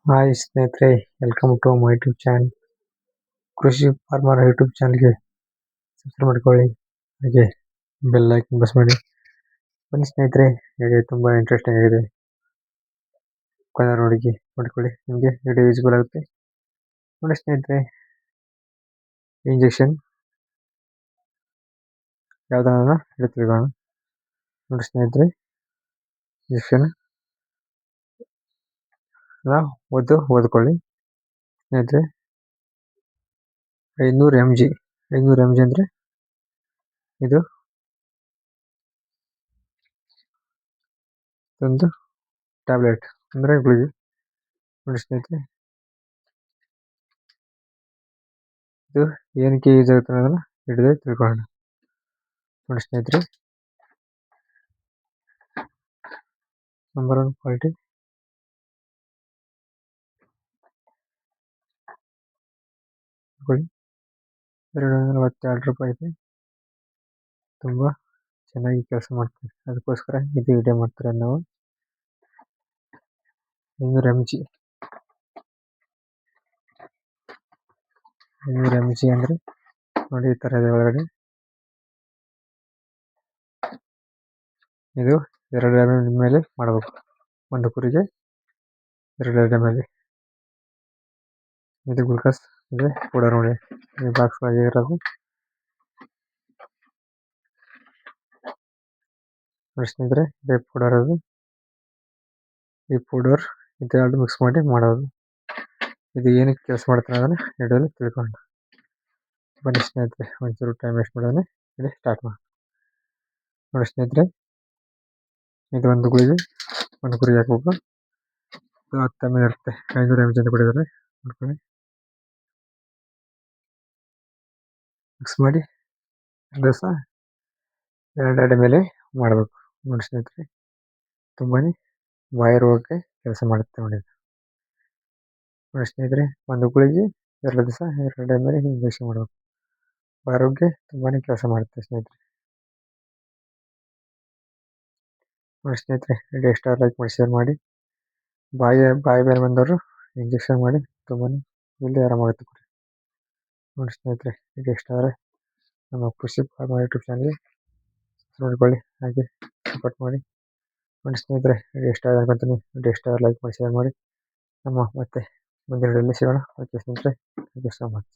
Hi ಸ್ನೇಹಿತರೆ, welcome to my YouTube channel. ಕೃಷಿ farmer YouTube ಚಾನಲ್ಗೆ ಸಬ್ಸ್ಕ್ರೈಬ್ ಮಾಡ್ಕೊಳ್ಳಿ, ಹಾಗೆ ಬೆಲ್ ಐಕನ್ ಪ್ರೆಸ್ ಮಾಡಿ. ಬನ್ನಿ ಸ್ನೇಹಿತರೆ, ವಿಡಿಯೋ ತುಂಬ ಇಂಟ್ರೆಸ್ಟಿಂಗ್ ಆಗಿದೆ. ನೋಡ್ಕೊಳ್ಳಿ, ನಿಮಗೆ ವಿಡಿಯೋ ಯೂಸ್ಫುಲ್ ಆಗುತ್ತೆ. ನೋಡಿ ಸ್ನೇಹಿತರೆ, ಇಂಜೆಕ್ಷನ್ ಯಾವುದನ್ನ ಹೇಳ್ತಿರೋಣ. ನೋಡಿ ಸ್ನೇಹಿತರೆ, ಇಂಜೆಕ್ಷನ್ ಓದ್ಕೊಳ್ಳಿ ಸ್ನೇಹಿತರೆ. 500 mg ಅಂದರೆ ಇದು ಒಂದು ಟ್ಯಾಬ್ಲೆಟ್ ಅಂದರೆ ಗುಳಿಗೆ. ನೋಡಿ ಸ್ನೇಹಿತರೆ, ಇದು ಏನಕ್ಕೆ ಯೂಸ್ ಆಗುತ್ತೆ ಅನ್ನೋದನ್ನ ಹಿಡಿದು ತಿಳ್ಕೊಳ್ಳೋಣ. ನೋಡಿ ಸ್ನೇಹಿತರೆ, ನಂಬರ್ 1 ಕ್ವಾಲಿಟಿ. ₹242 ಇದೆ. ತುಂಬ ಚೆನ್ನಾಗಿ ಕೆಲಸ ಮಾಡ್ತಾರೆ, ಅದಕ್ಕೋಸ್ಕರ ಇದು ವಿಡಿಯೋ ಮಾಡ್ತಾರೆ. ನಾವು 500 mg ಅಂದರೆ ನೋಡಿ ಈ ಥರ ಇದೆ ಒಳಗಡೆ. ಇದು 2 ml ಮೇಲೆ ಮಾಡಬೇಕು. ಒಂದು ಕುರಿಗೆ 2 ml. ಇದು ಗ್ಲುಕೋಸ್ ಇದೆ ಪೌಡರ್. ನೋಡಿ ಈ ಬಾಕ್ಸ್ ಒಳಗೆ ಇರೋದು. ನೋಡಿ ಸ್ನೇಹಿತರೆ, ಇದೇ ಪೌಡರ್. ಅದು ಈ ಪೌಡರ್ ಇದೆರಡು ಮಿಕ್ಸ್ ಮಾಡಿ ಮಾಡೋದು. ಇದು ಏನಕ್ಕೆ ಕೆಲಸ ಮಾಡ್ತಾರೆ ಅದನ್ನು ವಿಡಿಯೋಲಿ ತಿಳ್ಕೊಂಡು ಬನ್ನಿ ಸ್ನೇಹಿತರೆ. ಒಂಚೂರು ಟೈಮ್ ವೇಸ್ಟ್ ಮಾಡೋಣ, ಇಲ್ಲಿ ಸ್ಟಾರ್ಟ್ ಮಾಡಿ. ನೋಡಿ ಸ್ನೇಹಿತರೆ, ಇದು ಒಂದು ಗುಳಿಗೆ, ಒಂದು ಕುರಿಗೆ ಹಾಕ್ಬೇಕು. ಇದು 10 ml ಇರುತ್ತೆ. 500 mg ಅಂತ ಕೊಟ್ಟಿದ್ದಾರೆ. ನೋಡ್ಕೊಳ್ಳಿ, ಮಿಕ್ಸ್ ಮಾಡಿ ದಿವಸ 2 ml ಮಾಡಬೇಕು. ನೋಡಿ ಸ್ನೇಹಿತರೆ, ತುಂಬಾ ಬಾಯಿ ರೋಗಕ್ಕೆ ಕೆಲಸ ಮಾಡುತ್ತೆ. ನೋಡಿ ಸ್ನೇಹಿತರೆ, ಒಂದು ಗುಳಿಗೆ 2 ದಿವಸ 2 ml ಇಂಜೆಕ್ಷನ್ ಮಾಡಬೇಕು. ಆರೋಗ್ಯ ತುಂಬಾ ಕೆಲಸ ಮಾಡುತ್ತೆ ಸ್ನೇಹಿತರೆ. ನೋಡಿ ಸ್ನೇಹಿತರೆ, ವಿಡಿಯೋ ಇಷ್ಟ ಲೈಕ್ ಮಾಡಿ, ಶೇರ್ ಮಾಡಿ. ಬಾಯಿ ಬೇರೆ ಬಂದವರು ಇಂಜೆಕ್ಷನ್ ಮಾಡಿ ತುಂಬಾ ಇಲ್ಲಿ ಆರಾಮಾಗುತ್ತೆ. ನೋಡಿ ಸ್ನೇಹಿತರೆ, ವಿಡಿಯೋ ಇಷ್ಟ ಆದರೆ ನಮ್ಮ ಕೃಷಿ ಫಾರ್ಮರ್ ಯೂಟ್ಯೂಬ್ ಚಾನಲ್ಗೆ ನೋಡ್ಕೊಳ್ಳಿ, ಹಾಗೆ ಸಪೋರ್ಟ್ ಮಾಡಿ. ನೋಡಿ ಸ್ನೇಹಿತರೆ, ವಿಡಿಯೋ ಇಷ್ಟ ಆದರೆ ಅನ್ಕೊಂತೀನಿ. ವಿಡಿಯೋ ಇಷ್ಟ ಲೈಕ್ ಮಾಡಿ, ಶೇರ್ ಮಾಡಿ. ನಮ್ಮ ಮತ್ತೆ ಮುಂದಿನ ವಿಡಿಯೋದಲ್ಲಿ ಸಿಗೋಣ. ಓಕೆ ಸ್ನೇಹಿತರೆ, ಥ್ಯಾಂಕ್ ಯು ಸೊ ಮಚ್.